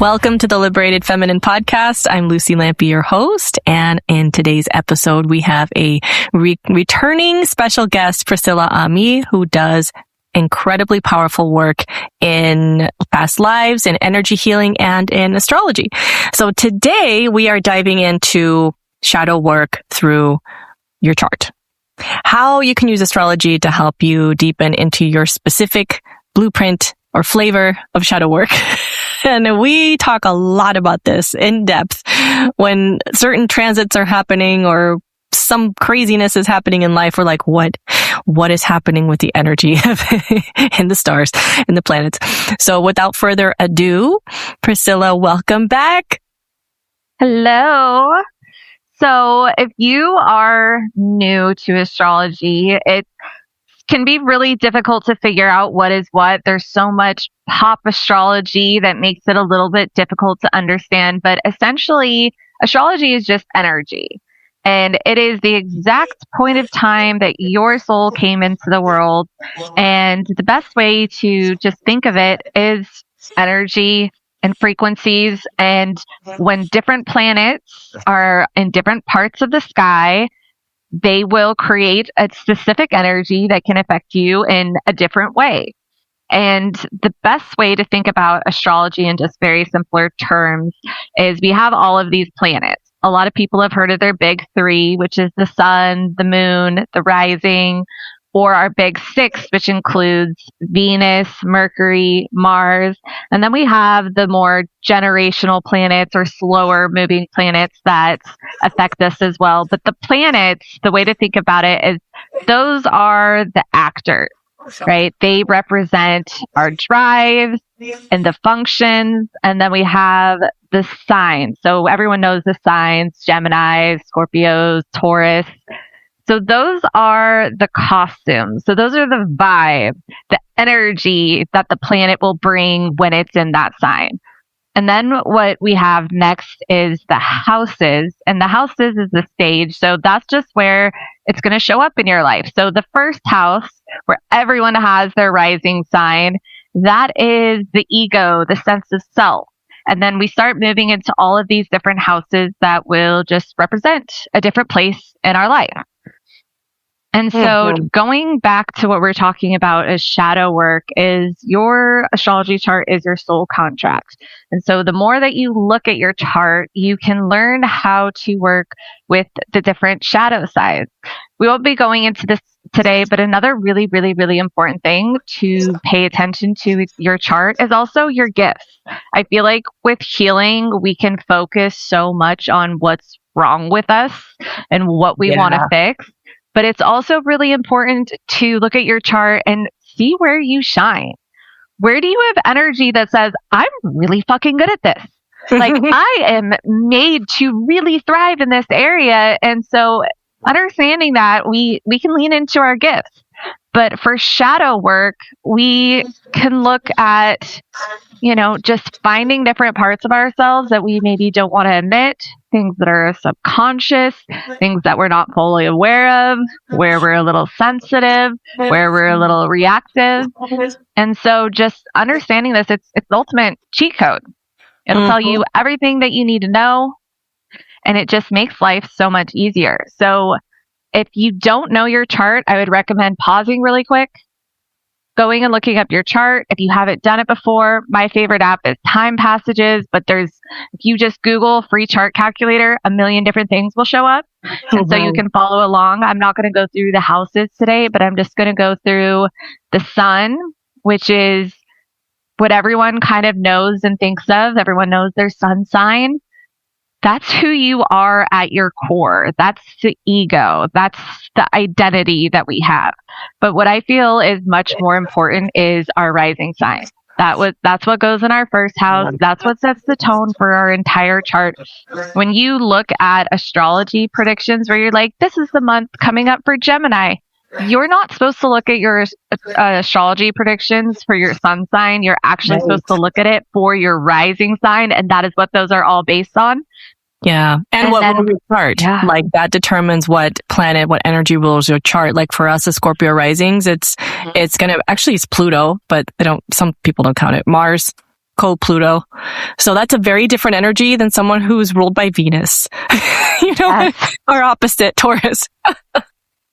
Welcome to the Liberated Feminine Podcast. I'm Lucy Lampy, your host. And in today's episode, we have a returning special guest, Priscilla Amie, who does incredibly powerful work in past lives, in energy healing, and in astrology. So today we are diving into shadow work through your chart. How you can use astrology to help you deepen into your specific blueprint or flavor of shadow work. And we talk a lot about this in depth when certain transits are happening or some craziness is happening in life. We're like, what is happening with the energy in the stars and the planets? So without further ado, Priscilla, welcome back. Hello. So if you are new to astrology, it can be really difficult to figure out what is what. There's so much pop astrology that makes it a little bit difficult to understand. But essentially, astrology is just energy. And it is the exact point of time that your soul came into the world. And the best way to just think of it is energy and frequencies. And when different planets are in different parts of the sky, they will create a specific energy that can affect you in a different way. And the best way to think about astrology in just very simpler terms is we have all of these planets. A lot of people have heard of their big three, which is the sun, the moon, the rising, or our big six, which includes Venus, Mercury, Mars. And then we have the more generational planets or slower moving planets that affect us as well. But the planets, the way to think about it is those are the actors, right? They represent our drives and the functions. And then we have the signs. So everyone knows the signs: Gemini, Scorpios, Taurus. So those are the costumes. So those are the vibe, the energy that the planet will bring when it's in that sign. And then what we have next is the houses. And the houses is the stage. So that's just where it's going to show up in your life. So the first house, where everyone has their rising sign, that is the ego, the sense of self. And then we start moving into all of these different houses that will just represent a different place in our life. And so going back to what we're talking about as shadow work is your astrology chart is your soul contract. And so the more that you look at your chart, you can learn how to work with the different shadow sides. We won't be going into this today, but another really, really, really important thing to pay attention to your chart is also your gifts. I feel like with healing, we can focus so much on what's wrong with us and what we want to fix. But it's also really important to look at your chart and see where you shine. Where do you have energy that says, I'm really fucking good at this? Like, I am made to really thrive in this area. And so understanding that we can lean into our gifts. But for shadow work, we can look at, just finding different parts of ourselves that we maybe don't want to admit, things that are subconscious, things that we're not fully aware of, where we're a little sensitive, where we're a little reactive. And so just understanding this, it's the ultimate cheat code. It'll tell you everything that you need to know, and it just makes life so much easier. So if you don't know your chart, I would recommend pausing really quick, going and looking up your chart. If you haven't done it before, my favorite app is Time Passages, but if you just Google free chart calculator, a million different things will show up. And so you can follow along. I'm not going to go through the houses today, but I'm just going to go through the sun, which is what everyone kind of knows and thinks of. Everyone knows their sun sign. That's who you are at your core. That's the ego. That's the identity that we have. But what I feel is much more important is our rising sign. That's what goes in our first house. That's what sets the tone for our entire chart. When you look at astrology predictions where you're like, this is the month coming up for Gemini, you're not supposed to look at your astrology predictions for your sun sign. You're actually supposed to look at it for your rising sign, and that is what those are all based on. Yeah. And what rules your chart? Yeah. Like that determines what planet, what energy rules your chart. Like for us as Scorpio risings, it's Pluto, but some people don't count it. Mars, co-Pluto. So that's a very different energy than someone who's ruled by Venus, Yes. or opposite Taurus.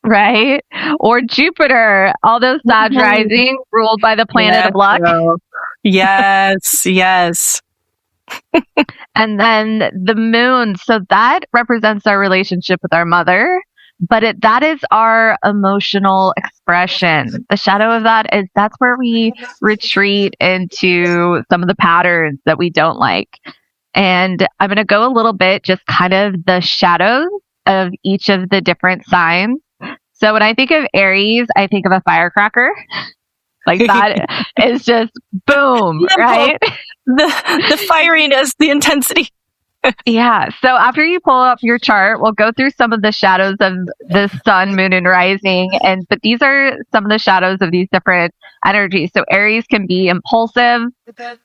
Right? Or Jupiter, all those Sag rising ruled by the planet of luck. Yes, yes. And then the moon. So that represents our relationship with our mother, but that is our emotional expression. The shadow of that's where we retreat into some of the patterns that we don't like. And I'm going to go a little bit, just kind of the shadows of each of the different signs. So when I think of Aries, I think of a firecracker. Like that is just boom, right? The fieriness, the intensity. Yeah. So after you pull up your chart, we'll go through some of the shadows of the sun, moon, and rising. But these are some of the shadows of these different energies. So Aries can be impulsive,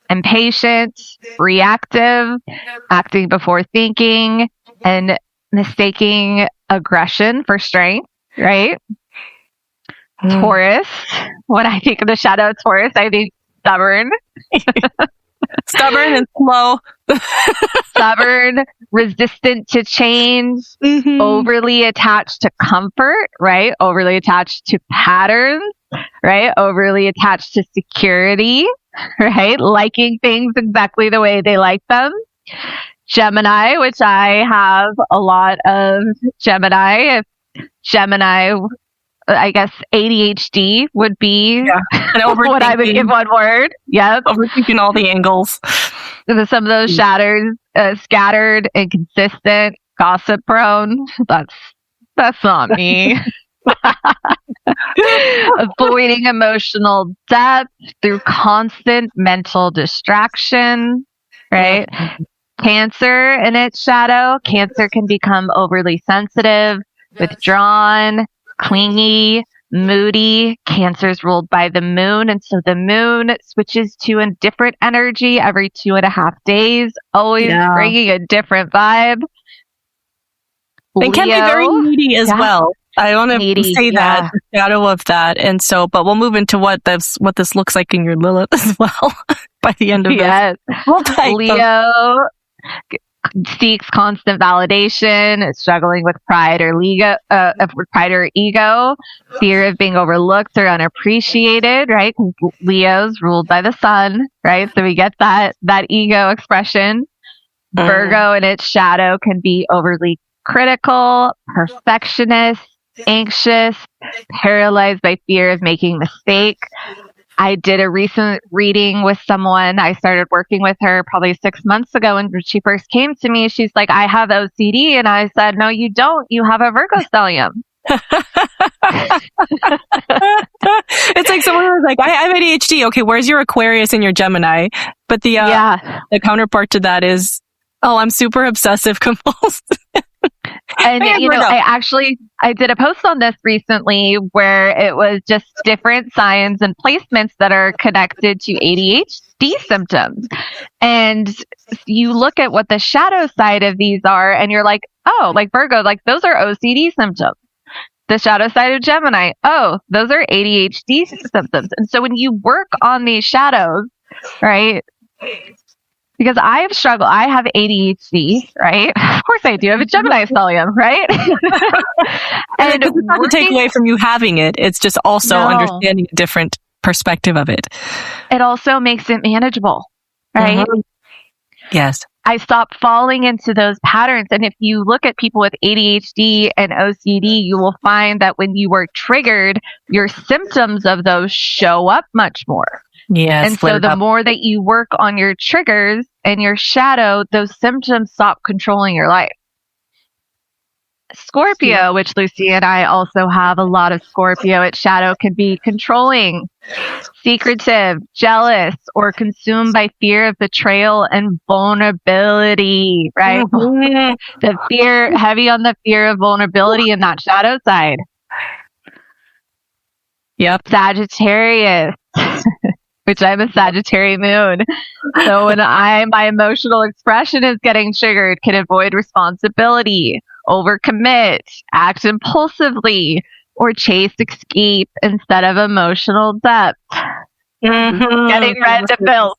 impatient, reactive, acting before thinking, and mistaking aggression for strength, right? Taurus. When I think of the shadow of Taurus, I think stubborn. Stubborn and slow. Stubborn, resistant to change, overly attached to comfort, right? Overly attached to patterns, right? Overly attached to security, right? Liking things exactly the way they like them. Gemini, which I have a lot of Gemini. Gemini, I guess ADHD would be what I would give one word. Yep. Overthinking all the angles. Some of those shadows, scattered, inconsistent, gossip prone. That's not me. Avoiding emotional depth through constant mental distraction, right? Cancer in its shadow. Cancer can become overly sensitive, withdrawn, clingy, moody. Cancer is ruled by the moon. And so the moon switches to a different energy every 2.5 days, always bringing a different vibe. It can be very moody as well. I want to say that, the shadow of that. And so, but we'll move into what this looks like in your Lilith as well by the end of this. Leo seeks constant validation, is struggling with pride or ego, fear of being overlooked or unappreciated, right? Leo's ruled by the sun, right? So we get that ego expression. Virgo in its shadow can be overly critical, perfectionist, anxious, paralyzed by fear of making mistakes. I did a recent reading with someone. I started working with her probably 6 months ago. And when she first came to me, she's like, I have OCD. And I said, no, you don't. You have a Virgo stellium. It's like someone was like, I have ADHD. Okay, where's your Aquarius and your Gemini? But the counterpart to that is, I'm super obsessive compulsive. And, I did a post on this recently where it was just different signs and placements that are connected to ADHD symptoms. And you look at what the shadow side of these are, and you're like, oh, like Virgo, like those are OCD symptoms. The shadow side of Gemini, oh, those are ADHD symptoms. And so when you work on these shadows, right? Because I have struggled. I have ADHD, right? Of course I do. I have a Gemini stellium, right? And it's not to take away from you having it. It's just also understanding a different perspective of it. It also makes it manageable, right? Yes. I stopped falling into those patterns. And if you look at people with ADHD and OCD, you will find that when you are triggered, your symptoms of those show up much more. Yes. And so the more that you work on your triggers and your shadow, those symptoms stop controlling your life. Scorpio, which Lucy and I also have a lot of Scorpio, its shadow can be controlling, secretive, jealous, or consumed by fear of betrayal and vulnerability, right? The fear, heavy on the fear of vulnerability in that shadow side. Yep. Sagittarius. Which I'm a Sagittarius moon. So when my emotional expression is getting triggered, can avoid responsibility, overcommit, act impulsively, or chase escape instead of emotional depth. Getting red to fill.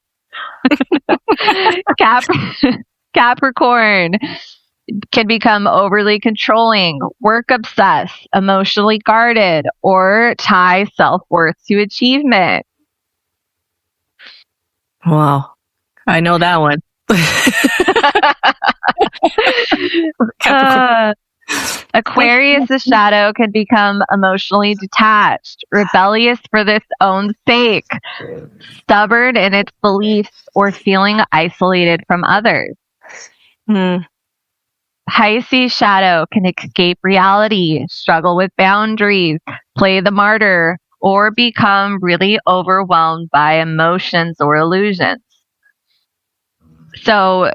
Cap- Capricorn can become overly controlling, work obsessed, emotionally guarded, or tie self-worth to achievement. Wow. I know that one. Aquarius' shadow can become emotionally detached, rebellious for its own sake, stubborn in its beliefs, or feeling isolated from others. Pisces shadow can escape reality, struggle with boundaries, play the martyr, or become really overwhelmed by emotions or illusions. So,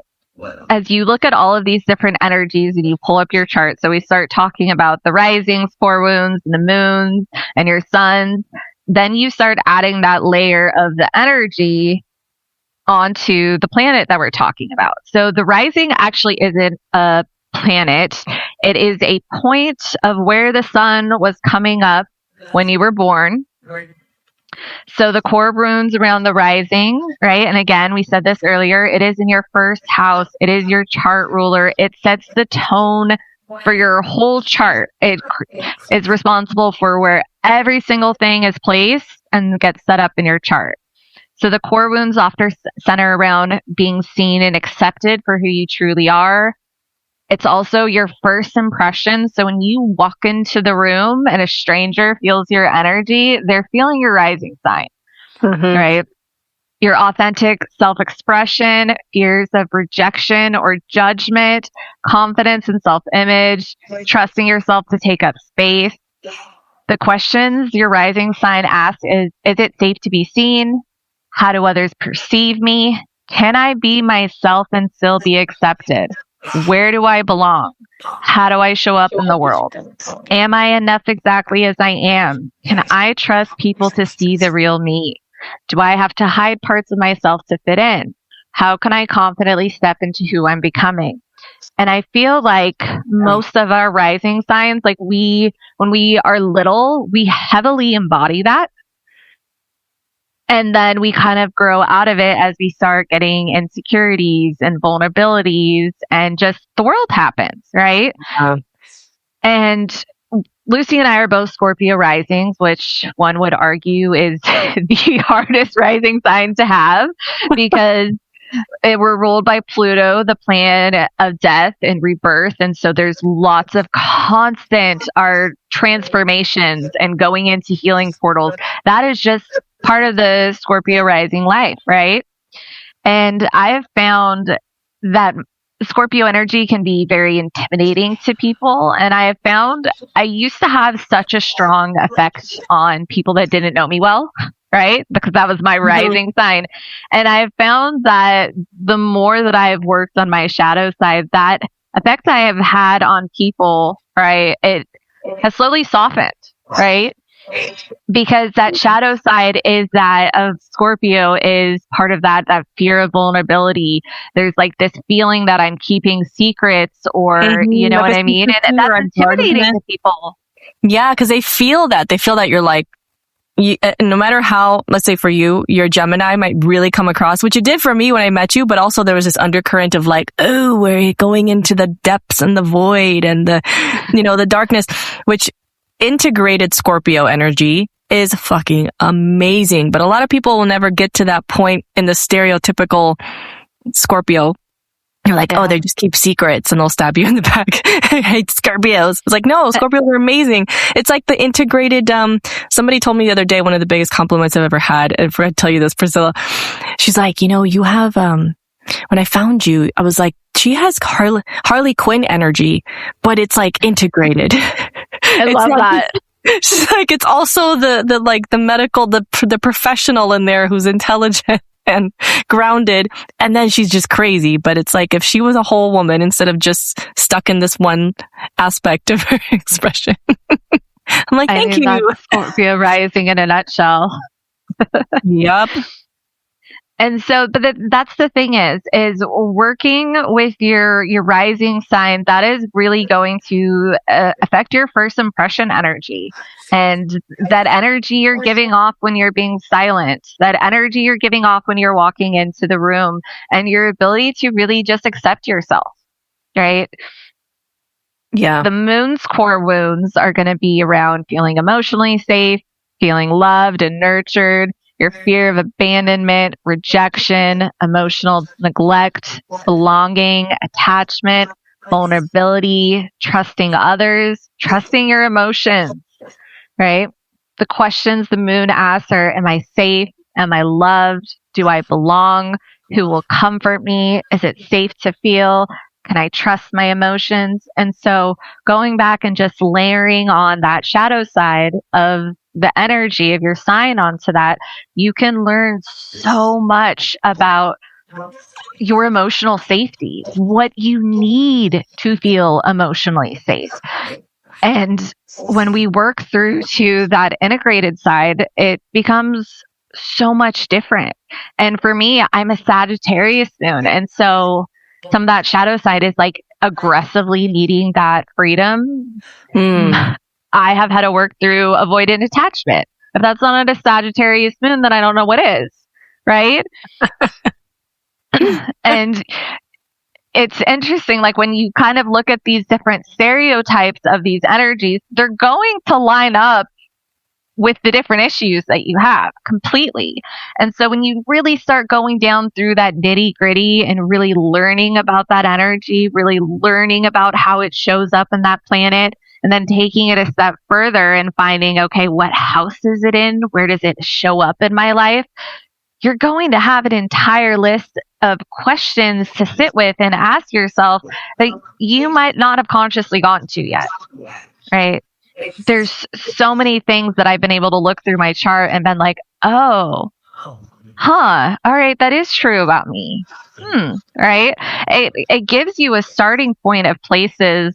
as you look at all of these different energies and you pull up your chart, so we start talking about the risings, core wounds, and the moons, and your suns, then you start adding that layer of the energy onto the planet that we're talking about. So the rising actually isn't a planet. It is a point of where the sun was coming up when you were born. So the core runes around the rising, right? And again, we said this earlier, it is in your first house. It is your chart ruler. It sets the tone for your whole chart. It is responsible for where every single thing is placed and gets set up in your chart. So the core wounds often center around being seen and accepted for who you truly are. It's also your first impression. So when you walk into the room and a stranger feels your energy, they're feeling your rising sign, right? Your authentic self-expression, fears of rejection or judgment, confidence and self-image, trusting yourself to take up space. The questions your rising sign asks is it safe to be seen? How do others perceive me? Can I be myself and still be accepted? Where do I belong? How do I show up in the world? Am I enough exactly as I am? Can I trust people to see the real me? Do I have to hide parts of myself to fit in? How can I confidently step into who I'm becoming? And I feel like most of our rising signs, like when we are little, we heavily embody that. And then we kind of grow out of it as we start getting insecurities and vulnerabilities and just the world happens, right? And Lucy and I are both Scorpio risings, which one would argue is the hardest rising sign to have because we're ruled by Pluto, the planet of death and rebirth. And so there's lots of constant transformations and going into healing portals. That is just part of the Scorpio rising life, right? And I've found that Scorpio energy can be very intimidating to people. And I have found I used to have such a strong effect on people that didn't know me well, right? Because that was my rising sign. And I've found that the more that I've worked on my shadow side, that effect I have had on people, right, it has slowly softened, right? Because that shadow side is that of Scorpio is part of that fear of vulnerability. There's like this feeling that I'm keeping secrets or, you know what I mean? And that's intimidating to people. Yeah, because they feel that. They feel that you're like, no matter how, let's say for you, your Gemini might really come across, which it did for me when I met you, but also there was this undercurrent of like, oh, we're going into the depths and the void and the, the darkness, which integrated Scorpio energy is fucking amazing. But a lot of people will never get to that point in the stereotypical Scorpio. You're like, oh, they just keep secrets and they'll stab you in the back. I hate Scorpios. It's like, no, Scorpios are amazing. It's like the integrated, somebody told me the other day, one of the biggest compliments I've ever had, and I tell you this, Priscilla, she's like, you have, when I found you, I was like, she has Harley Quinn energy, but it's like integrated. I love that. She's like, it's also the medical, the professional in there who's intelligent and grounded, and then she's just crazy. But it's like if she was a whole woman instead of just stuck in this one aspect of her expression. I'm like, thank you. That's Scorpio rising in a nutshell. Yep. And so, but that's the thing is working with your rising sign, that is really going to affect your first impression energy. And that energy you're giving off when you're being silent, that energy you're giving off when you're walking into the room, and your ability to really just accept yourself, right? Yeah. The moon's core wounds are going to be around feeling emotionally safe, feeling loved and nurtured, your fear of abandonment, rejection, emotional neglect, belonging, attachment, vulnerability, trusting others, trusting your emotions, right? The questions the moon asks are, am I safe? Am I loved? Do I belong? Who will comfort me? Is it safe to feel? Can I trust my emotions? And so going back and just layering on that shadow side of the energy of your sign onto that, you can learn so much about your emotional safety, what you need to feel emotionally safe. And when we work through to that integrated side, it becomes so much different. And for me, I'm a Sagittarius moon. And so some of that shadow side is like aggressively needing that freedom. I have had to work through avoidant attachment. If that's not a Sagittarius moon, then I don't know what is, right? And it's interesting, like when you kind of look at these different stereotypes of these energies, they're going to line up with the different issues that you have completely. And so when you really start going down through that nitty gritty and really learning about that energy, really learning about how it shows up in that planet, and then taking it a step further and finding, okay, what house is it in? Where does it show up in my life? You're going to have an entire list of questions to sit with and ask yourself that you might not have consciously gotten to yet, right? There's so many things that I've been able to look through my chart and been like, oh, all right, that is true about me. Right? It gives you a starting point of places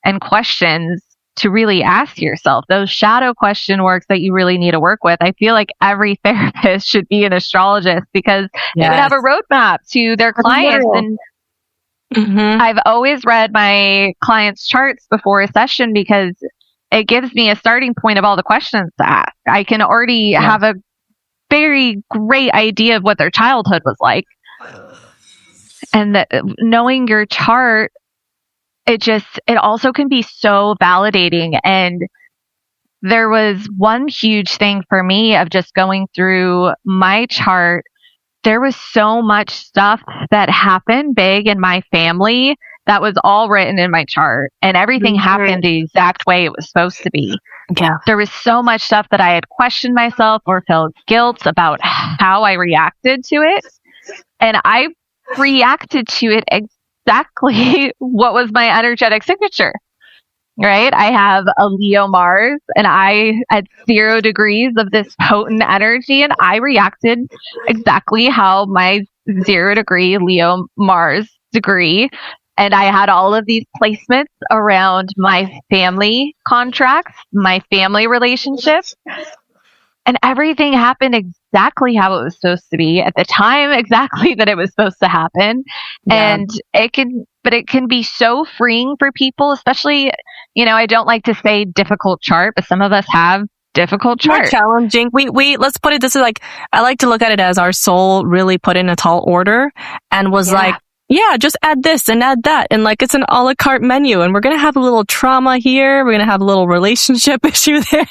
and questions to really ask yourself, those shadow question works that you really need to work with. I feel like every therapist should be an astrologist because they would have a roadmap to their clients. And I've always read my clients' charts before a session because it gives me a starting point of all the questions to ask. I can already have a very great idea of what their childhood was like. And that knowing your chart, it also can be so validating. And there was one huge thing for me of just going through my chart. There was so much stuff that happened big in my family that was all written in my chart, and everything happened the exact way it was supposed to be. Yeah. There was so much stuff that I had questioned myself or felt guilt about how I reacted to it. And I reacted to it exactly what was my energetic signature, right? I have a Leo Mars, and I at 0 degrees of this potent energy, and I reacted exactly how my 0 degree Leo Mars degree. And I had all of these placements around my family contracts, my family relationships, and everything happened exactly how it was supposed to be at the time exactly that it was supposed to happen. Yeah. And it can be so freeing for people, especially, I don't like to say difficult chart, but some of us have difficult charts. More challenging. We let's put it this way, like I like to look at it as our soul really put in a tall order and was like, yeah, just add this and add that. And like, it's an a la carte menu, and we're going to have a little trauma here. We're going to have a little relationship issue there.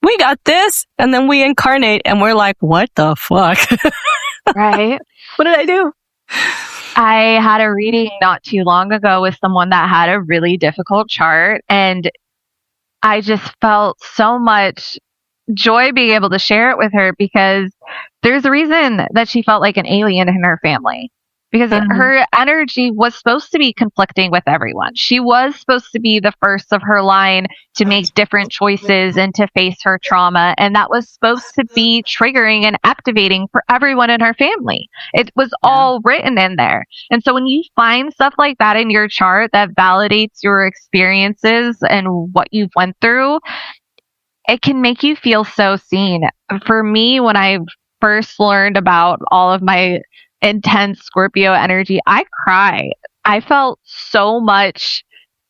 We got this. And then we incarnate and we're like, what the fuck? Right. What did I do? I had a reading not too long ago with someone that had a really difficult chart, and I just felt so much joy being able to share it with her because there's a reason that she felt like an alien in her family. Because her energy was supposed to be conflicting with everyone. She was supposed to be the first of her line to make different choices and to face her trauma. And that was supposed to be triggering and activating for everyone in her family. It was all written in there. And so when you find stuff like that in your chart that validates your experiences and what you've went through, it can make you feel so seen. For me, when I first learned about all of my intense Scorpio energy, I cried. I felt so much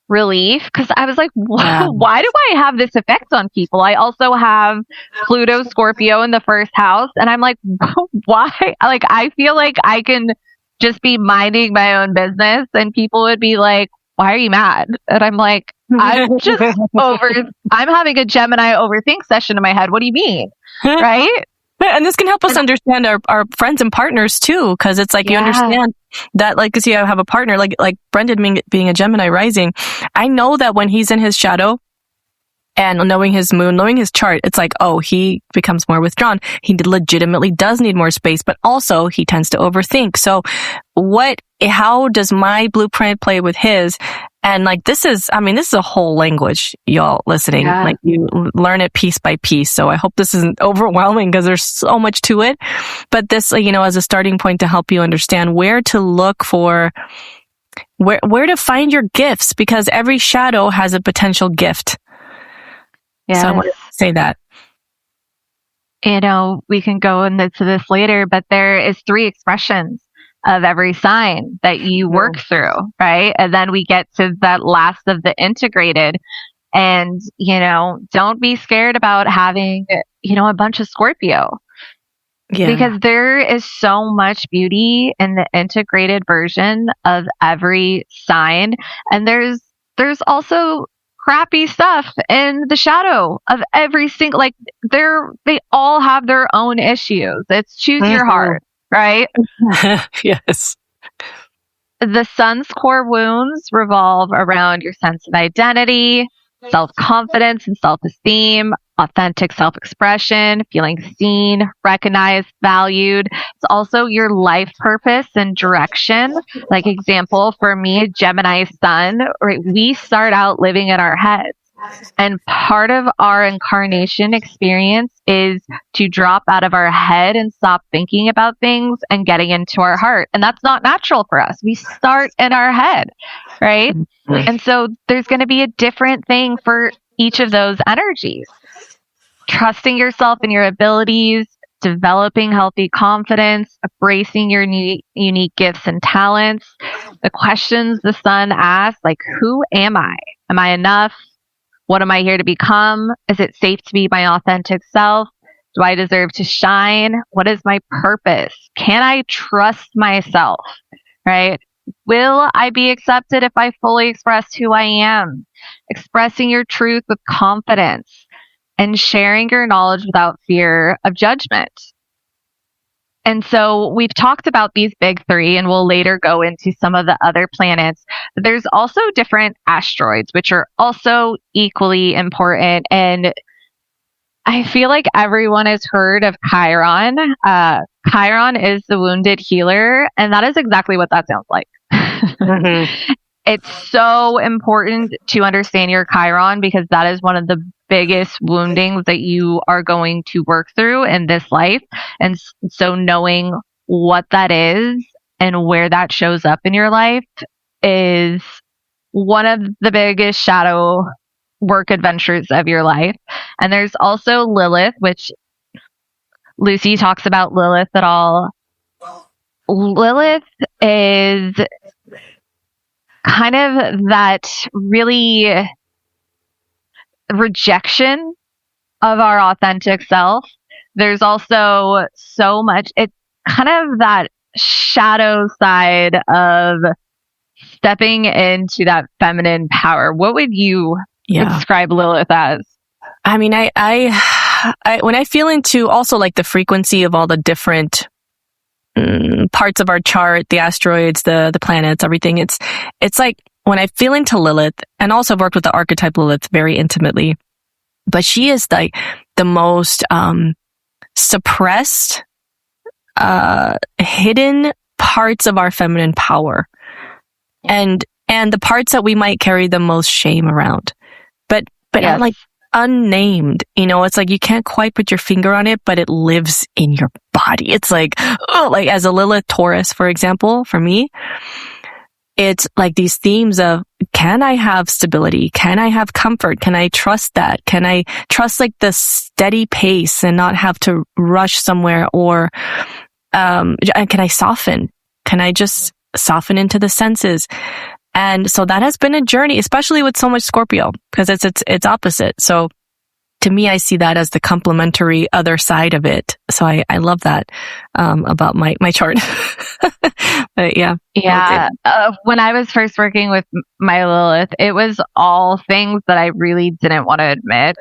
relief because I was like, why do I have this effect on people? I also have Pluto Scorpio in the first house, and I'm like, why? Like, I feel like I can just be minding my own business and people would be like, why are you mad? And I'm like, I'm having a Gemini overthink session in my head. What do you mean? Right? And this can help us understand our friends and partners too, because it's like you understand that, like, because you have a partner, like Brendan being a Gemini rising. I know that when he's in his shadow and knowing his moon, knowing his chart, it's like, oh, he becomes more withdrawn. He legitimately does need more space, but also he tends to overthink. So how does my blueprint play with his? And like, this is a whole language, y'all listening. Yeah. Like, you learn it piece by piece. So I hope this isn't overwhelming because there's so much to it. But this, as a starting point to help you understand where to look for, where to find your gifts, because every shadow has a potential gift. Yeah. So I want to say that. We can go into this later, but there is 3 expressions of every sign that you work through, right? And then we get to that last of the integrated. And, don't be scared about having, a bunch of Scorpio. Yeah. Because there is so much beauty in the integrated version of every sign. And there's also crappy stuff in the shadow of every single, like, they all have their own issues. It's choose your heart. Right? Yes. The sun's core wounds revolve around your sense of identity, self-confidence and self-esteem, authentic self-expression, feeling seen, recognized, valued. It's also your life purpose and direction. Like, example, for me, Gemini sun, right? We start out living in our heads. And part of our incarnation experience is to drop out of our head and stop thinking about things and getting into our heart. And that's not natural for us. We start in our head, right? And so there's going to be a different thing for each of those energies. Trusting yourself and your abilities, developing healthy confidence, embracing your unique gifts and talents. The questions the sun asks, like, who am I? Am I enough? What am I here to become? Is it safe to be my authentic self? Do I deserve to shine? What is my purpose? Can I trust myself? Right? Will I be accepted if I fully express who I am? Expressing your truth with confidence and sharing your knowledge without fear of judgment. And so we've talked about these big 3, and we'll later go into some of the other planets. But there's also different asteroids, which are also equally important. And I feel like everyone has heard of Chiron. Chiron is the wounded healer, and that is exactly what that sounds like. Mm-hmm. It's so important to understand your Chiron because that is one of the biggest woundings that you are going to work through in this life. And so knowing what that is and where that shows up in your life is one of the biggest shadow work adventures of your life. And there's also Lilith, which Lucy talks about Lilith at all. Lilith is kind of that really rejection of our authentic self. There's also so much, it's kind of that shadow side of stepping into that feminine power. What would you describe Lilith as? I mean, I when I feel into also like the frequency of all the different parts of our chart, the asteroids, the planets, everything, it's like when I feel into Lilith, and also I've worked with the archetype Lilith very intimately, but she is like the most suppressed, hidden parts of our feminine power, and the parts that we might carry the most shame around, but yes. Like unnamed, it's like you can't quite put your finger on it, but it lives in your body. It's like, like as a Lilith Taurus, for example, for me, it's like these themes of, can I have stability? Can I have comfort? Can I trust that? Can I trust like the steady pace and not have to rush somewhere? Or, can I soften? Can I just soften into the senses? And so that has been a journey, especially with so much Scorpio, because it's opposite. So to me, I see that as the complementary other side of it. So I love that, about my chart. But yeah. Yeah. When I was first working with my Lilith, it was all things that I really didn't want to admit.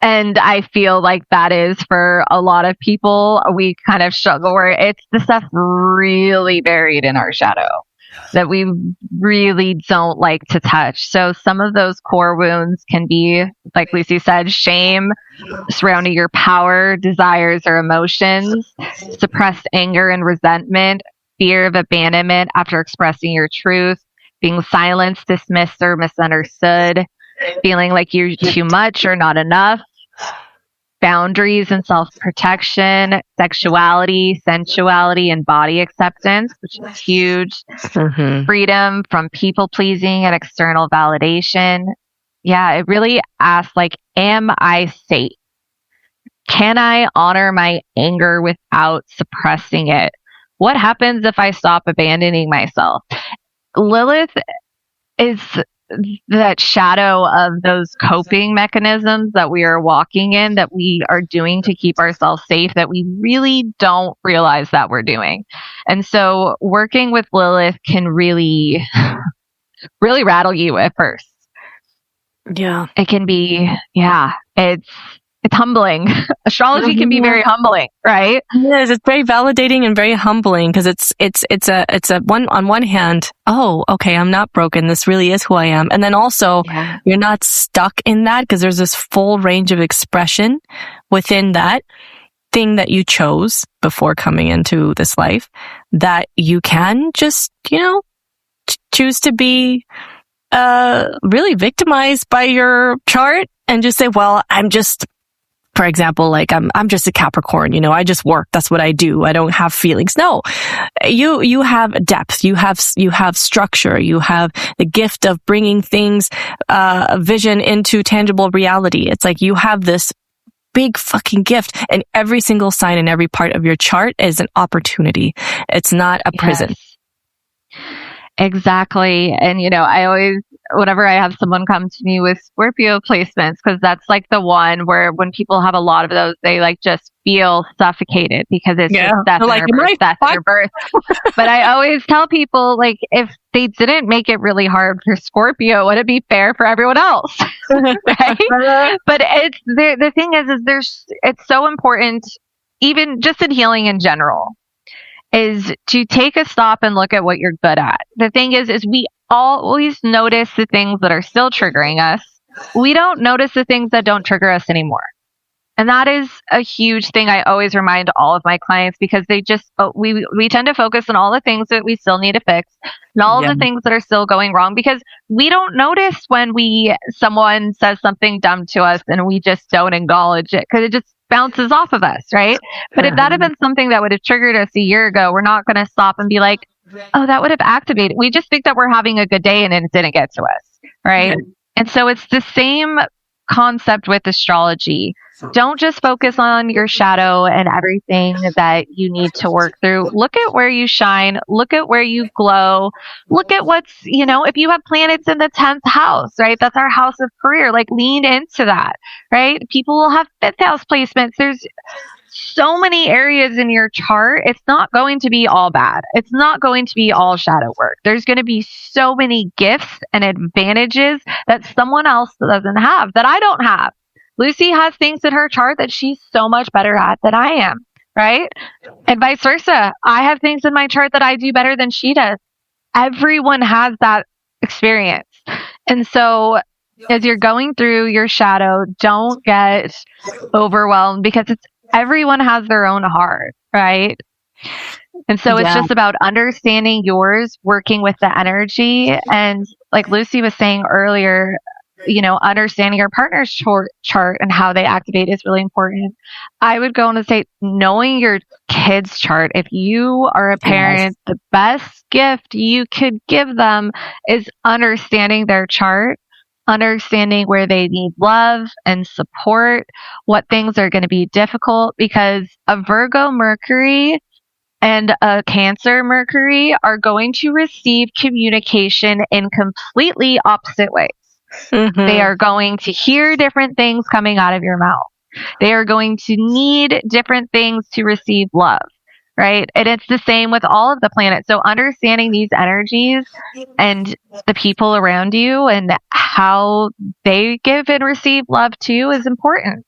And I feel like that is for a lot of people, we kind of struggle where it's the stuff really buried in our shadow that we really don't like to touch. So some of those core wounds can be, like Lucy said, shame surrounding your power, desires, or emotions, suppressed anger and resentment, fear of abandonment after expressing your truth, being silenced, dismissed, or misunderstood, feeling like you're too much or not enough, boundaries and self-protection, sexuality, sensuality, and body acceptance, which is huge. Freedom from people-pleasing and external validation. Yeah, it really asks, like, am I safe? Can I honor my anger without suppressing it? What happens if I stop abandoning myself? Lilith is that shadow of those coping mechanisms that we are walking in, that we are doing to keep ourselves safe, that we really don't realize that we're doing. And so working with Lilith can really, really rattle you at first. Yeah. It can be, it's humbling. Astrology can be very humbling, right? Yes, it's very validating and very humbling, because it's a one, on one hand, oh, okay, I'm not broken. This really is who I am. And then also you're not stuck in that, because there's this full range of expression within that thing that you chose before coming into this life, that you can just, choose to be really victimized by your chart and just say, well, I'm just, for example, like I'm just a Capricorn, I just work. That's what I do. I don't have feelings. No, you have depth. You have structure. You have the gift of bringing things, vision into tangible reality. It's like you have this big fucking gift, and every single sign and every part of your chart is an opportunity. It's not a prison. Yes. Exactly. And, I always, whenever I have someone come to me with Scorpio placements, because that's like the one where when people have a lot of those, they like just feel suffocated because it's just death in your birth. But I always tell people, like, if they didn't make it really hard for Scorpio, would it be fair for everyone else? Right? But it's the thing is it's so important, even just in healing in general, is to take a stop and look at what you're good at. The thing is we always notice the things that are still triggering us. We don't notice the things that don't trigger us anymore. And that is a huge thing I always remind all of my clients, because they just, we tend to focus on all the things that we still need to fix and all of the things that are still going wrong, because we don't notice when someone says something dumb to us and we just don't acknowledge it, because it just bounces off of us, right? But if that had been something that would have triggered us a year ago, we're not going to stop and be like, oh, that would have activated. We just think that we're having a good day and it didn't get to us, right? Yeah. And so it's the same concept with astrology. Don't just focus on your shadow and everything that you need to work through. Look at where you shine. Look at where you glow. Look at what's, if you have planets in the 10th house, right? That's our house of career. Like, lean into that, right? People will have 5th house placements. There's so many areas in your chart. It's not going to be all bad. It's not going to be all shadow work. There's going to be so many gifts and advantages that someone else doesn't have, that I don't have. Lucy has things in her chart that she's so much better at than I am, right? And vice versa. I have things in my chart that I do better than she does. Everyone has that experience. And so as you're going through your shadow, don't get overwhelmed, because everyone has their own heart, right? And so it's just about understanding yours, working with the energy. And like Lucy was saying earlier, understanding your partner's chart and how they activate is really important. I would go on to say knowing your kid's chart. If you are a parent, the best gift you could give them is understanding their chart, understanding where they need love and support, what things are going to be difficult, because a Virgo Mercury and a Cancer Mercury are going to receive communication in completely opposite ways. Mm-hmm. They are going to hear different things coming out of your mouth. They are going to need different things to receive love, right? And it's the same with all of the planets. So understanding these energies and the people around you and how they give and receive love too is important.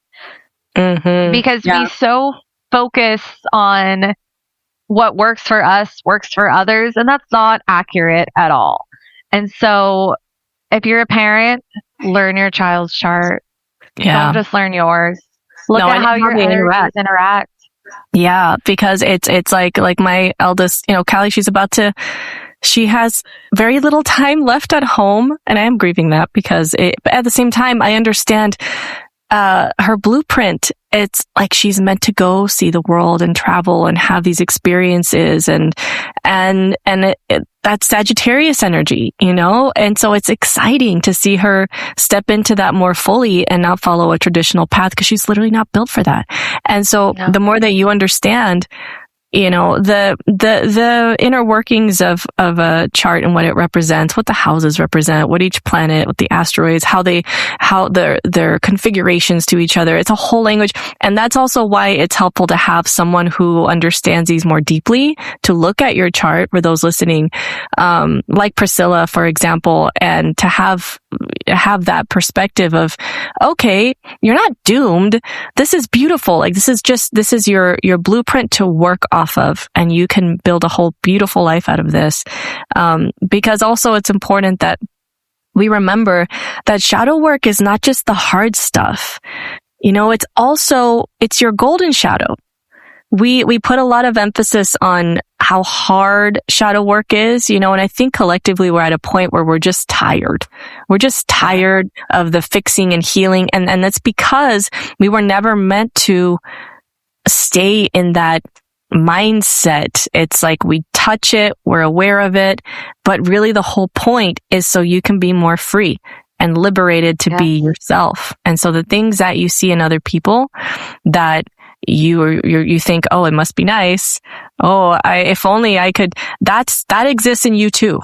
Mm-hmm. Because we so focus on what works for us works for others, and that's not accurate at all. And so if you're a parent, learn your child's chart. Don't just learn yours. Look at how your energies interact. Yeah, because it's like my eldest, Callie, she has very little time left at home, and I am grieving that because but at the same time, I understand her blueprint. It's like she's meant to go see the world and travel and have these experiences and that's Sagittarius energy, and so it's exciting to see her step into that more fully and not follow a traditional path because she's literally not built for that. And so the more that you understand the inner workings of a chart and what it represents, what the houses represent, what each planet, what the asteroids, how their configurations to each other. It's a whole language. And that's also why it's helpful to have someone who understands these more deeply to look at your chart for those listening, like Priscilla, for example, and to have that perspective of, okay, you're not doomed. This is beautiful. Like this is your blueprint to work off of, and you can build a whole beautiful life out of this. Because also it's important that we remember that shadow work is not just the hard stuff. It's your golden shadow. We put a lot of emphasis on how hard shadow work is, and I think collectively we're at a point where we're just tired. We're just tired of the fixing and healing. And that's because we were never meant to stay in that mindset. It's like we touch it, we're aware of it, but really the whole point is so you can be more free and liberated to be yourself. And so the things that you see in other people that you think, oh, it must be nice. Oh, if only I could, that exists in you too.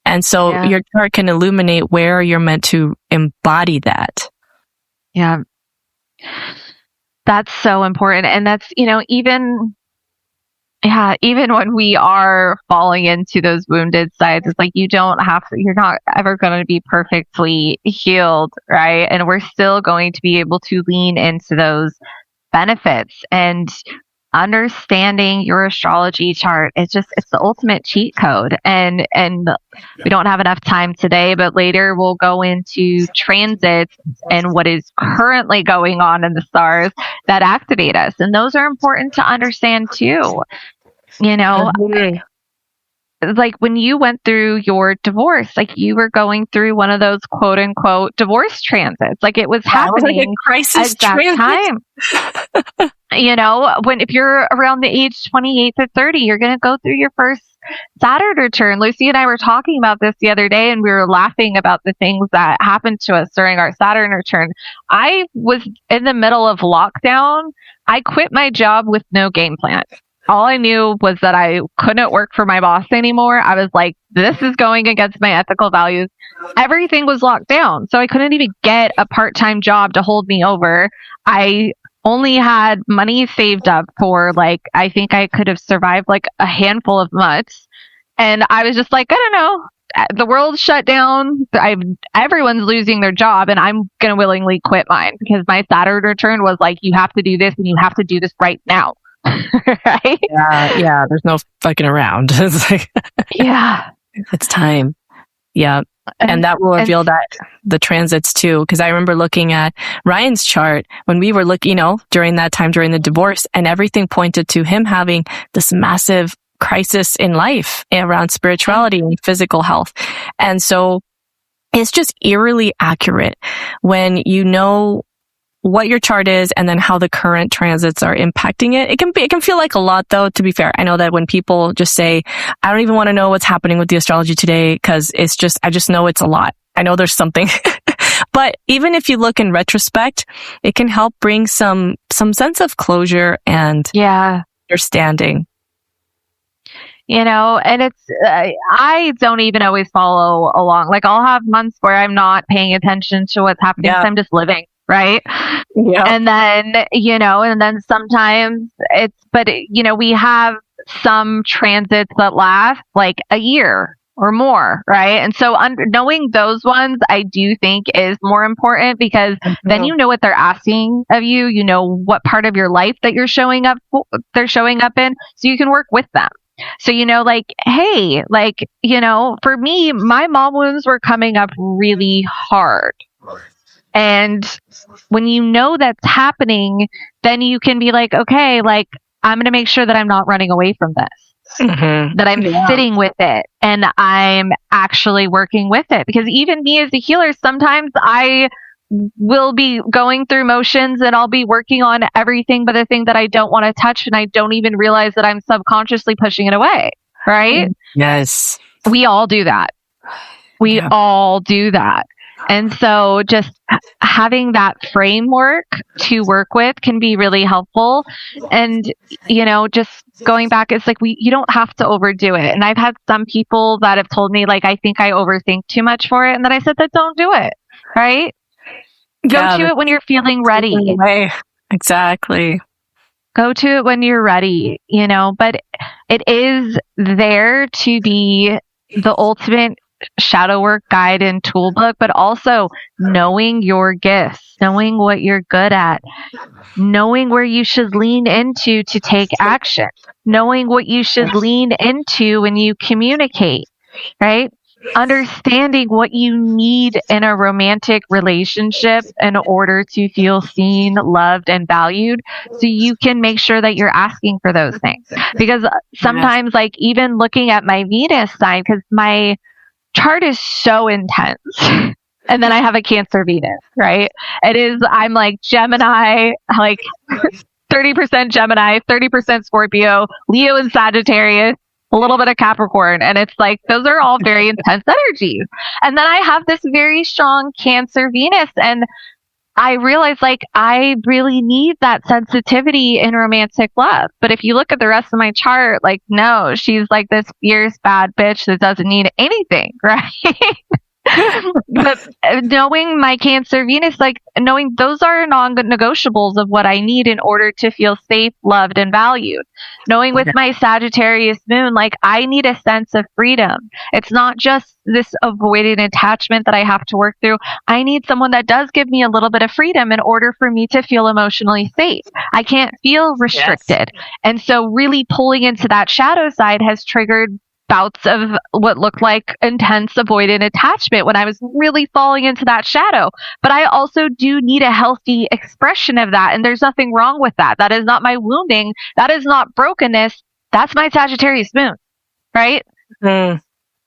And so your chart can illuminate where you're meant to embody that. Yeah. That's so important. And that's, even when we are falling into those wounded sides, it's like you're not ever going to be perfectly healed, right? And we're still going to be able to lean into those benefits. And understanding your astrology chart, it's the ultimate cheat code. And we don't have enough time today, but later we'll go into transits and what is currently going on in the stars that activate us. And those are important to understand too. Like when you went through your divorce, like you were going through one of those quote unquote divorce transits. Like it was happening like a crisis at that time. If you're around the age 28 to 30, you're going to go through your first Saturn return. Lucy and I were talking about this the other day, and we were laughing about the things that happened to us during our Saturn return. I was in the middle of lockdown. I quit my job with no game plan. All I knew was that I couldn't work for my boss anymore. I was like, this is going against my ethical values. Everything was locked down. So I couldn't even get a part-time job to hold me over. I only had money saved up for I think I could have survived a handful of months. And I was just like, I don't know. The world's shut down. Everyone's losing their job, and I'm going to willingly quit mine because my Saturn return was like, you have to do this and you have to do this right now. Right? Yeah. There's no fucking around. It's like, it's time. Yeah. And that will reveal that the transits too. Because I remember looking at Ryan's chart when we were looking, during that time, during the divorce, and everything pointed to him having this massive crisis in life around spirituality and physical health. And so it's just eerily accurate when you know what your chart is and then how the current transits are impacting it. It can feel like a lot though, to be fair. I know that when people just say, I don't even want to know what's happening with the astrology today because I just know it's a lot. I know there's something. But even if you look in retrospect, it can help bring some sense of closure and understanding. And it's, I don't even always follow along. Like I'll have months where I'm not paying attention to what's happening because I'm just living, right? Yeah. And then sometimes we have some transits that last like a year or more, right? And so knowing those ones, I do think is more important because then you know what they're asking of you. You know what part of your life that they're showing up in, so you can work with them. So, hey, for me, my mom wounds were coming up really hard. And when you know that's happening, then you can be like, okay, like, I'm going to make sure that I'm not running away from this. That I'm sitting with it and I'm actually working with it. Because even me as a healer, sometimes I will be going through motions and I'll be working on everything but the thing that I don't want to touch, and I don't even realize that I'm subconsciously pushing it away. Right? Yes. We all do that. We all do that. And so just having that framework to work with can be really helpful. And, just going back, it's like you don't have to overdo it. And I've had some people that have told me, like, I think I overthink too much for it. And then I said that don't do it. Right? Go to it when you're feeling ready. Exactly. Go to it when you're ready, but it is there to be the ultimate shadow work guide and tool book, but also knowing your gifts, knowing what you're good at, knowing where you should lean into to take action, knowing what you should lean into when you communicate, right? Understanding what you need in a romantic relationship in order to feel seen, loved, and valued, so you can make sure that you're asking for those things. Because sometimes, like, even looking at my Venus sign, because my chart is so intense. And then I have a Cancer Venus, right? I'm like Gemini, like 30% Gemini, 30% Scorpio, Leo and Sagittarius, a little bit of Capricorn. And it's like, those are all very intense energies. And then I have this very strong Cancer Venus. And I realized, like, I really need that sensitivity in romantic love. But if you look at the rest of my chart, like, no, she's like this fierce, bad bitch that doesn't need anything, right? But knowing my Cancer Venus, like, knowing those are non-negotiables of what I need in order to feel safe, loved, and valued. Knowing with my Sagittarius moon, like, I need a sense of freedom. It's not just this avoided attachment that I have to work through. I need someone that does give me a little bit of freedom in order for me to feel emotionally safe. I can't feel restricted. And so really pulling into that shadow side has triggered bouts of what looked like intense avoidant attachment when I was really falling into that shadow. But I also do need a healthy expression of that. And there's nothing wrong with that. That is not my wounding. That is not brokenness. That's my Sagittarius moon. Right?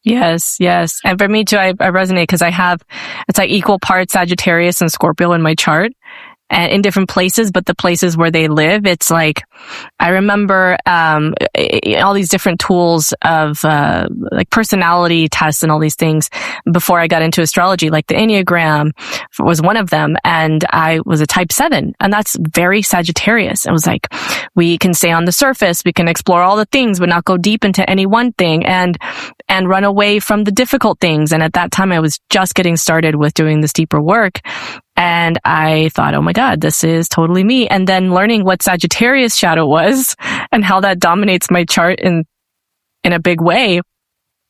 Yes. And for me too, I resonate because it's like equal parts Sagittarius and Scorpio in my chart. And in different places, but the places where they live, it's like, I remember, all these different tools of, like personality tests and all these things before I got into astrology, like the Enneagram was one of them. And I was a type 7, and that's very Sagittarius. It was like, we can stay on the surface, we can explore all the things, but not go deep into any one thing and run away from the difficult things. And at that time, I was just getting started with doing this deeper work. And I thought, oh my God, this is totally me. And then learning what Sagittarius shadow was and how that dominates my chart in a big way,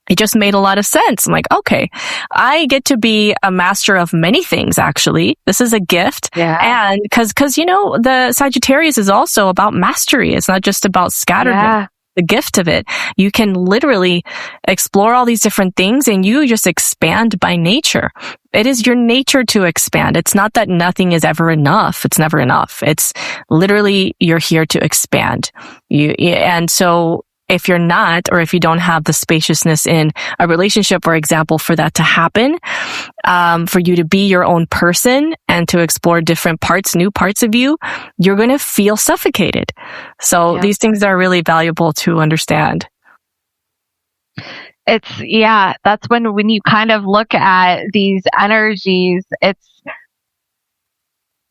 it just made a lot of sense. I'm like, okay, I get to be a master of many things, actually. This is a gift. Yeah. And cause, the Sagittarius is also about mastery. It's not just about scattered. The gift of it. You can literally explore all these different things and you just expand by nature. It is your nature to expand. It's not that nothing is ever enough. It's never enough. It's literally you're here to expand. And so if you're not, or if you don't have the spaciousness in a relationship, for example, for that to happen, for you to be your own person and to explore different parts, new parts of you, you're going to feel suffocated. So these things are really valuable to understand. That's when you kind of look at these energies, it's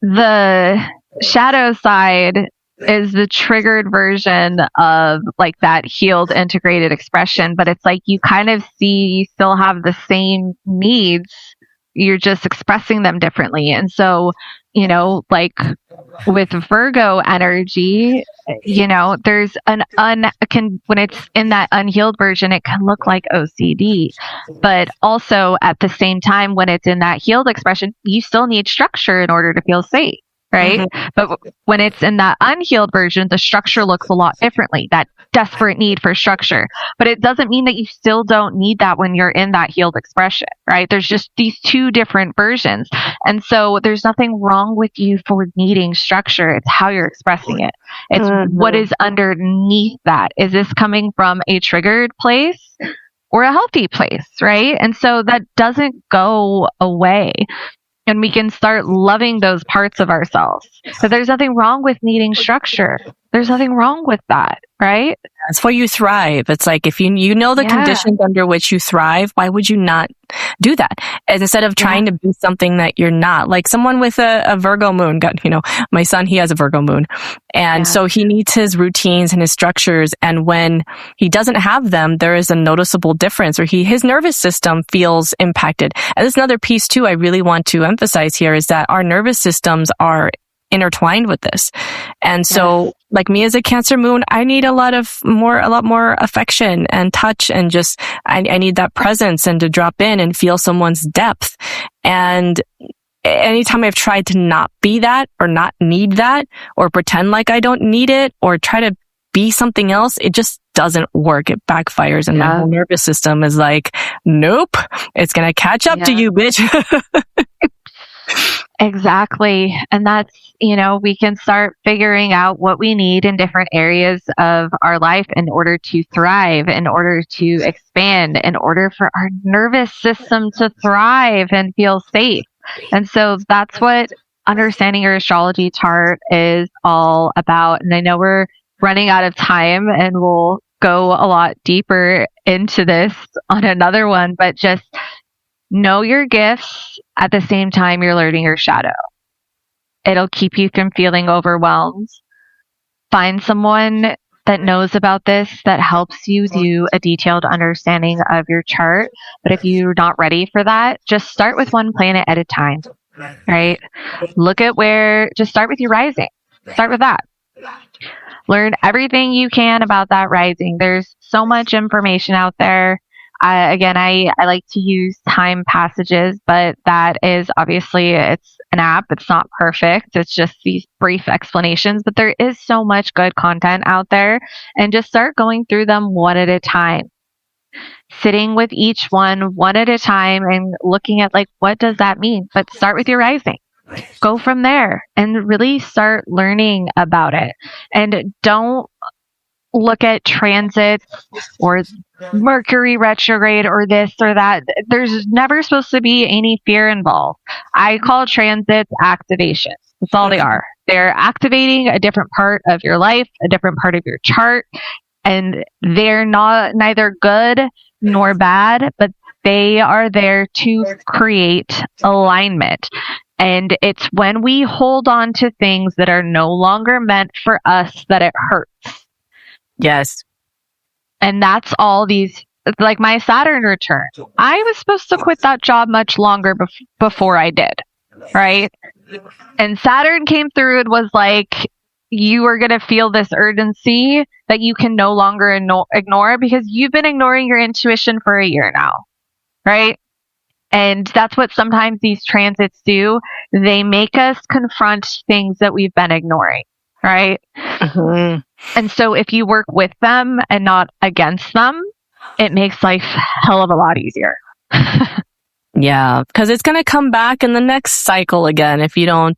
the shadow side is the triggered version of like that healed integrated expression, but it's like you kind of see you still have the same needs, you're just expressing them differently. And so, like with Virgo energy, there's when it's in that unhealed version, it can look like OCD, but also at the same time, when it's in that healed expression, you still need structure in order to feel safe. Right. Mm-hmm. But when it's in that unhealed version, the structure looks a lot differently, that desperate need for structure. But it doesn't mean that you still don't need that when you're in that healed expression, right? There's just these two different versions. And so there's nothing wrong with you for needing structure. It's how you're expressing it. It's what is underneath that. Is this coming from a triggered place or a healthy place, right? And so that doesn't go away. And we can start loving those parts of ourselves. So there's nothing wrong with needing structure. There's nothing wrong with that, right? That's where you thrive. It's like if you know the conditions under which you thrive, why would you not do that? And instead of trying to be something that you're not. Like someone with a Virgo moon, my son, he has a Virgo moon. And so he needs his routines and his structures. And when he doesn't have them, there is a noticeable difference, or his nervous system feels impacted. And there's another piece too I really want to emphasize here is that our nervous systems are intertwined with this. And so like me as a Cancer moon, I need a lot more affection and touch, and just I need that presence and to drop in and feel someone's depth. And anytime I've tried to not be that or not need that or pretend like I don't need it or try to be something else, it just doesn't work. It backfires, and my whole nervous system is like, nope, it's going to catch up to you, bitch. Exactly. And that's, we can start figuring out what we need in different areas of our life in order to thrive, in order to expand, in order for our nervous system to thrive and feel safe. And so that's what understanding your astrology chart is all about. And I know we're running out of time, and we'll go a lot deeper into this on another one, but just know your gifts at the same time you're learning your shadow. It'll keep you from feeling overwhelmed. Find someone that knows about this, that helps you do a detailed understanding of your chart. But if you're not ready for that, just start with one planet at a time, right? Look at just start with your rising. Start with that. Learn everything you can about that rising. There's so much information out there. I like to use time passages, but that is obviously, it's an app. It's not perfect. It's just these brief explanations, but there is so much good content out there, and just start going through them one at a time, sitting with each one at a time and looking at like, what does that mean? But start with your rising. Go from there and really start learning about it. And don't look at transits or Mercury retrograde or this or that. There's never supposed to be any fear involved. I call transits activations. That's all they are. They're activating a different part of your life, a different part of your chart, and they're neither good nor bad, but they are there to create alignment. And it's when we hold on to things that are no longer meant for us that it hurts. Yes. And that's all these, like my Saturn return. I was supposed to quit that job much longer before I did, right? And Saturn came through and was like, you are going to feel this urgency that you can no longer ignore, because you've been ignoring your intuition for a year now, right? And that's what sometimes these transits do. They make us confront things that we've been ignoring, right? Mm-hmm. And so if you work with them and not against them, it makes life a hell of a lot easier. Yeah, because it's going to come back in the next cycle again if you don't,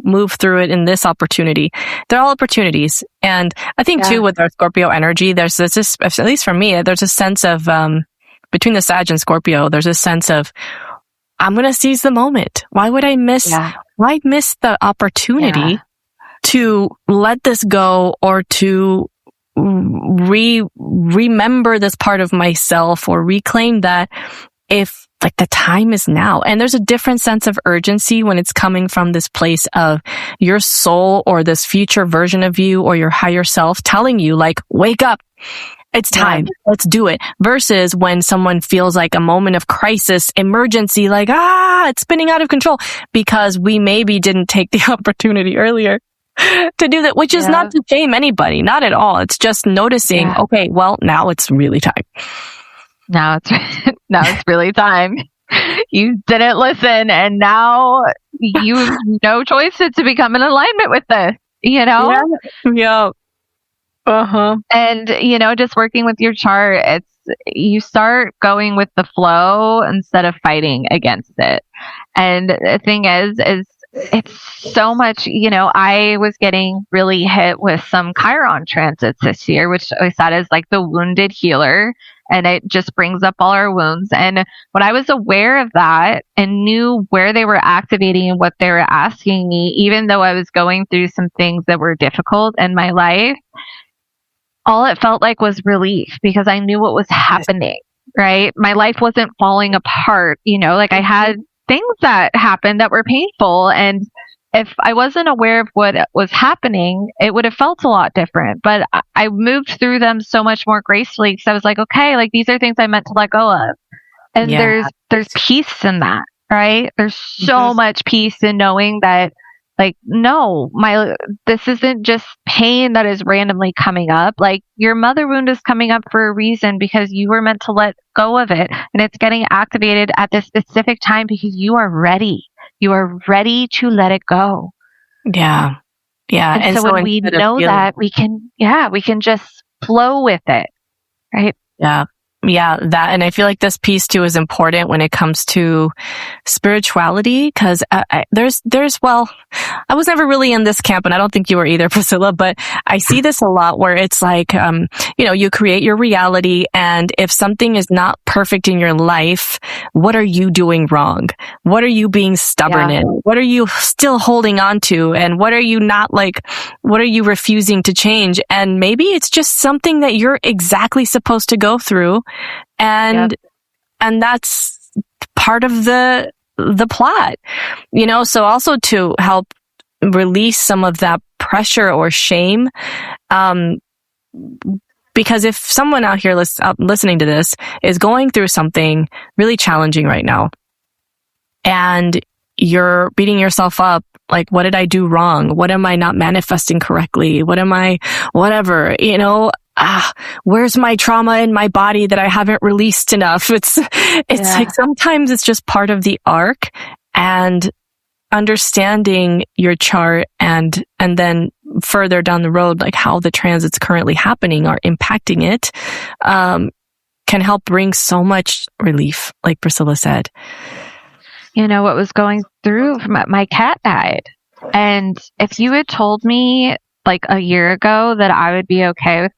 move through it in this opportunity. They're all opportunities. And I think, too, with our Scorpio energy, there's this, at least for me, there's a sense of, between the Sag and Scorpio, there's a sense of, I'm going to seize the moment. Why would I miss the opportunity to let this go or to remember this part of myself or reclaim that if like the time is now. And there's a different sense of urgency when it's coming from this place of your soul or this future version of you or your higher self telling you like, wake up. It's time. Let's do it. Versus when someone feels like a moment of crisis, emergency, like, it's spinning out of control because we maybe didn't take the opportunity earlier to do that, which is not to shame anybody, not at all. It's just noticing, okay, well, now it's really time. Now it's really time. You didn't listen, and now you have no choice but to become in alignment with this, Yeah. And, just working with your chart, you start going with the flow instead of fighting against it. And the thing is it's so much, I was getting really hit with some Chiron transits this year, which I said is like the wounded healer. And it just brings up all our wounds. And when I was aware of that and knew where they were activating and what they were asking me, even though I was going through some things that were difficult in my life, all it felt like was relief because I knew what was happening, right? My life wasn't falling apart, like I had things that happened that were painful. And if I wasn't aware of what was happening, it would have felt a lot different. But I moved through them so much more gracefully because I was like, okay, like these are things I meant to let go of. And there's peace in that, right? There's so much peace in knowing that, like, no, this isn't just pain that is randomly coming up. Like your mother wound is coming up for a reason because you were meant to let go of it. And it's getting activated at this specific time because you are ready. You are ready to let it go. Yeah. Yeah. And so when we know that, we can just flow with it. Right. Yeah. Yeah, that, and I feel like this piece too is important when it comes to spirituality, because I was never really in this camp, and I don't think you were either, Priscilla, but I see this a lot where it's like, you create your reality, and if something is not perfect in your life, what are you doing wrong? What are you being stubborn in? What are you still holding on to? And what are you what are you refusing to change? And maybe it's just something that you're exactly supposed to go through. And that's part of the plot, so also to help release some of that pressure or shame. Because if someone out here listening to this is going through something really challenging right now and you're beating yourself up, like, what did I do wrong? What am I not manifesting correctly? What am I, whatever, where's my trauma in my body that I haven't released enough? It's like sometimes it's just part of the arc, and understanding your chart and then further down the road, like how the transits currently happening are impacting it, can help bring so much relief, like Priscilla said. What was going through, my cat died. And if you had told me like a year ago that I would be okay with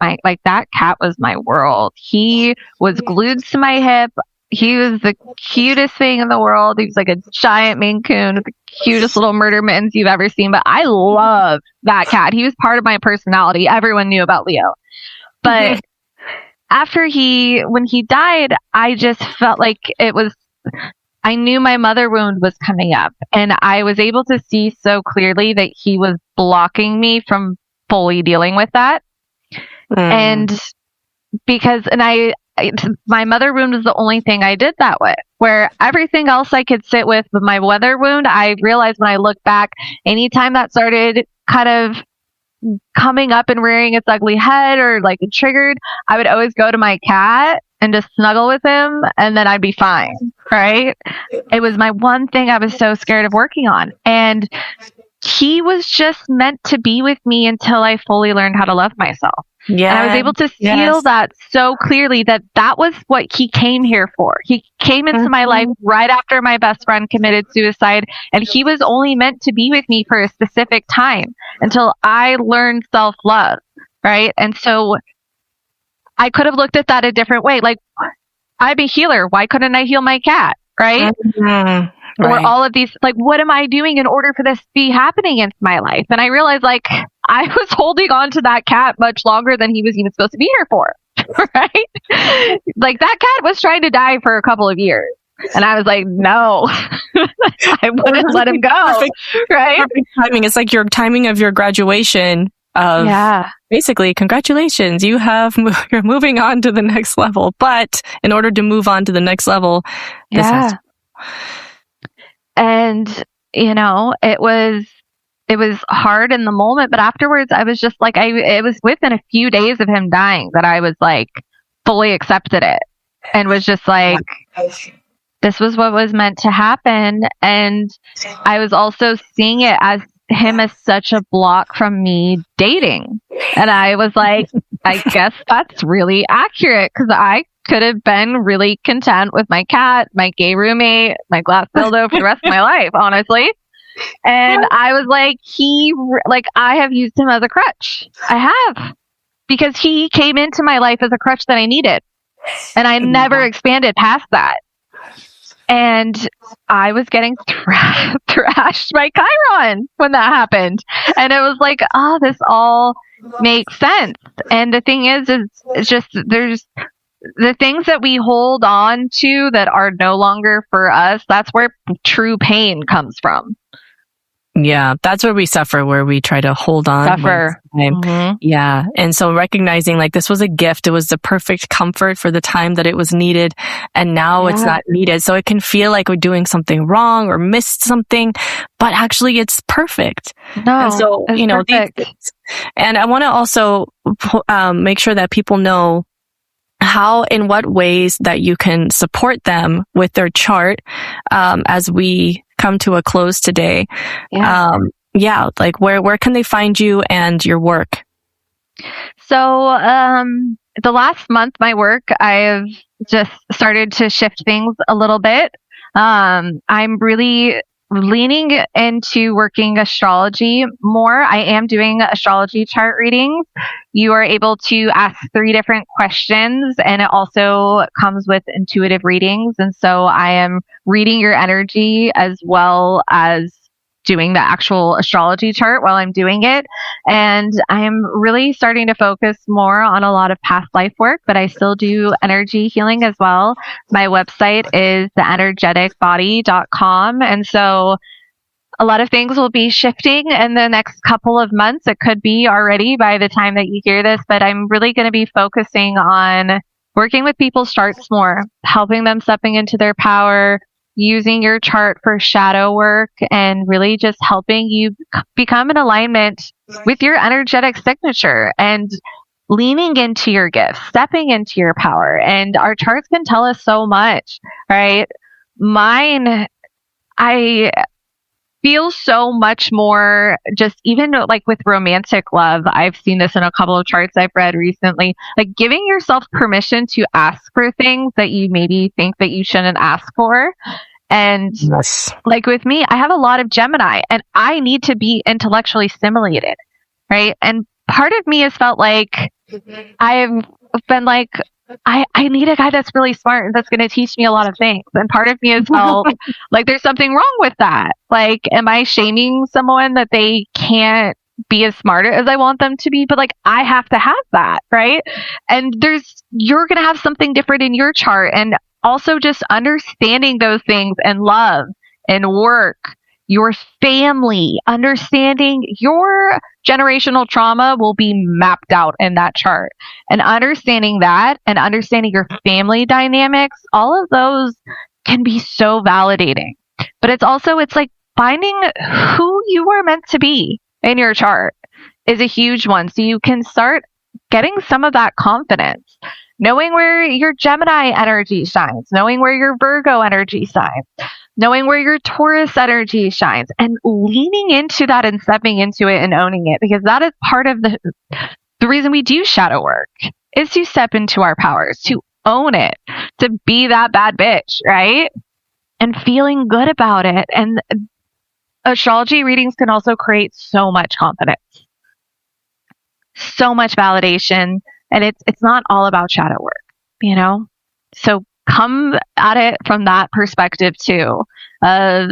that cat was my world. He was glued to my hip. He was the cutest thing in the world. He was like a giant Maine Coon with the cutest little murder mittens you've ever seen. But I love that cat. He was part of my personality. Everyone knew about Leo. But when he died, I just felt like I knew my mother wound was coming up, and I was able to see so clearly that he was blocking me from fully dealing with that. And my mother wound was the only thing I did that with, where everything else I could sit with, but my weather wound, I realized when I look back, anytime that started kind of coming up and rearing its ugly head or like it triggered, I would always go to my cat and just snuggle with him, and then I'd be fine, right? It was my one thing I was so scared of working on. And he was just meant to be with me until I fully learned how to love myself. Yeah. And I was able to feel that so clearly, that was what he came here for. He came into my life right after my best friend committed suicide, and he was only meant to be with me for a specific time until I learned self-love, right? And so I could have looked at that a different way. Like, I'm a healer. Why couldn't I heal my cat, right? Right. Or all of these, like, what am I doing in order for this to be happening in my life? And I realized, like, I was holding on to that cat much longer than he was even supposed to be here for, right? Like, that cat was trying to die for a couple of years. And I was like, no, I wouldn't let him go, right? Perfect timing. It's like your timing of your graduation of basically, congratulations, you're moving on to the next level. But in order to move on to the next level, this has to... And, you know, it was hard in the moment, but afterwards I was just like, it was within a few days of him dying that I was like, fully accepted it and was just like, this was what was meant to happen. And I was also seeing it as him as such a block from me dating. And I was like, I guess that's really accurate, because I could have been really content with my cat, my gay roommate, my glass dildo for the rest of my life, honestly. And I was like, I have used him as a crutch. I have. Because he came into my life as a crutch that I needed. And I never expanded past that. And I was getting thrashed by Chiron when that happened. And it was like, this all makes sense. And the thing is it's just, there's the things that we hold on to that are no longer for us. That's where true pain comes from. Yeah, that's where we suffer, where we try to hold on. Yeah. And so recognizing, like, this was a gift. It was the perfect comfort for the time that it was needed. And now it's not needed. So it can feel like we're doing something wrong or missed something, but actually it's perfect. No, and so, you know, and I want to also make sure that people know in what ways that you can support them with their chart as we come to a close today. Like where can they find you and your work? So the last month, my work, I've just started to shift things a little bit. I'm really leaning into working astrology more. I am doing astrology chart readings. You are able to ask 3 different questions, and it also comes with intuitive readings. And so I am reading your energy as well as doing the actual astrology chart while I'm doing it. And I'm really starting to focus more on a lot of past life work, but I still do energy healing as well. My website is theenergeticbody.com. And so a lot of things will be shifting in the next couple of months. It could be already by the time that you hear this, but I'm really going to be focusing on working with people's charts more, helping them stepping into their power, using your chart for shadow work, and really just helping you become in alignment with your energetic signature and leaning into your gifts, stepping into your power. And our charts can tell us so much, right? Mine, I feel so much more, just even like with romantic love. I've seen this in a couple of charts I've read recently, like giving yourself permission to ask for things that you maybe think that you shouldn't ask for. And like with me, I have a lot of Gemini and I need to be intellectually stimulated, right? And part of me has felt like I've been like, I need a guy that's really smart and that's going to teach me a lot of things. And part of me has felt like there's something wrong with that. Like, am I shaming someone that they can't be as smart as I want them to be? But like, I have to have that, right? And you're going to have something different in your chart. And also just understanding those things and love and work, your family, understanding your generational trauma will be mapped out in that chart. And understanding that and understanding your family dynamics, all of those can be so validating. But it's like finding who you are meant to be in your chart is a huge one. So you can start getting some of that confidence. Knowing where your Gemini energy shines, knowing where your Virgo energy shines, knowing where your Taurus energy shines, and leaning into that and stepping into it and owning it, because that is part of the the reason we do shadow work is to step into our powers, to own it, to be that bad bitch, right? And feeling good about it. And astrology readings can also create so much confidence, so much validation. And it's not all about shadow work, you know? So come at it from that perspective too, of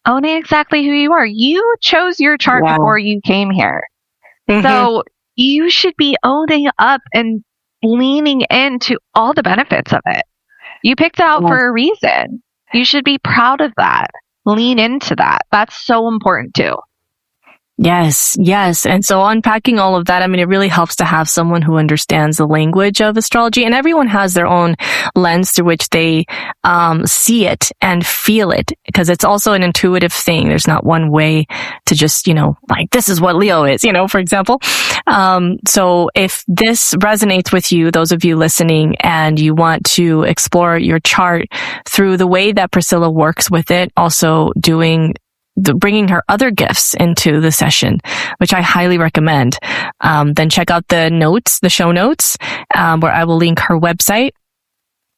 owning exactly who you are. You chose your chart before you came here. Mm-hmm. So you should be owning up and leaning into all the benefits of it. You picked it out for a reason. You should be proud of that. Lean into that. That's so important too. Yes, yes. And so unpacking all of that, I mean, it really helps to have someone who understands the language of astrology, and everyone has their own lens through which they see it and feel it, because it's also an intuitive thing. There's not one way to just, like, this is what Leo is, for example. So if this resonates with you, those of you listening, and you want to explore your chart through the way that Priscilla works with it, also bringing her other gifts into the session, which I highly recommend, then check out the show notes, where I will link her website.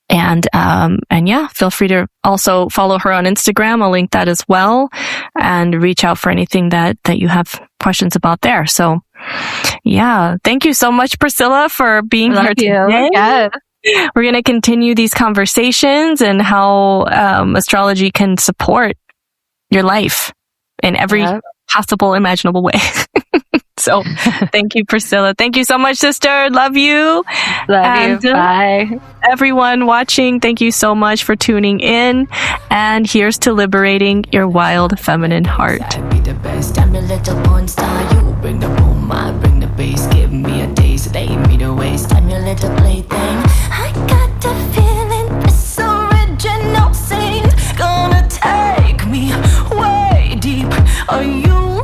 And yeah, feel free to also follow her on Instagram. I'll link that as well, and reach out for anything that you have questions about there. So yeah, thank you so much, Priscilla, for being here today. Yes. We're going to continue these conversations and how astrology can support your life in every possible imaginable way. So thank you, Priscilla. Thank you so much, sister. Love you. Love you. Bye. Everyone watching, thank you so much for tuning in. And here's to liberating your wild feminine heart. Be the best. I'm your little porn star. You bring the boom, I bring the bass. Give me a taste, they me the waste. I'm your little plaything. I got the feeling this original scene's gonna take me way deep. Are you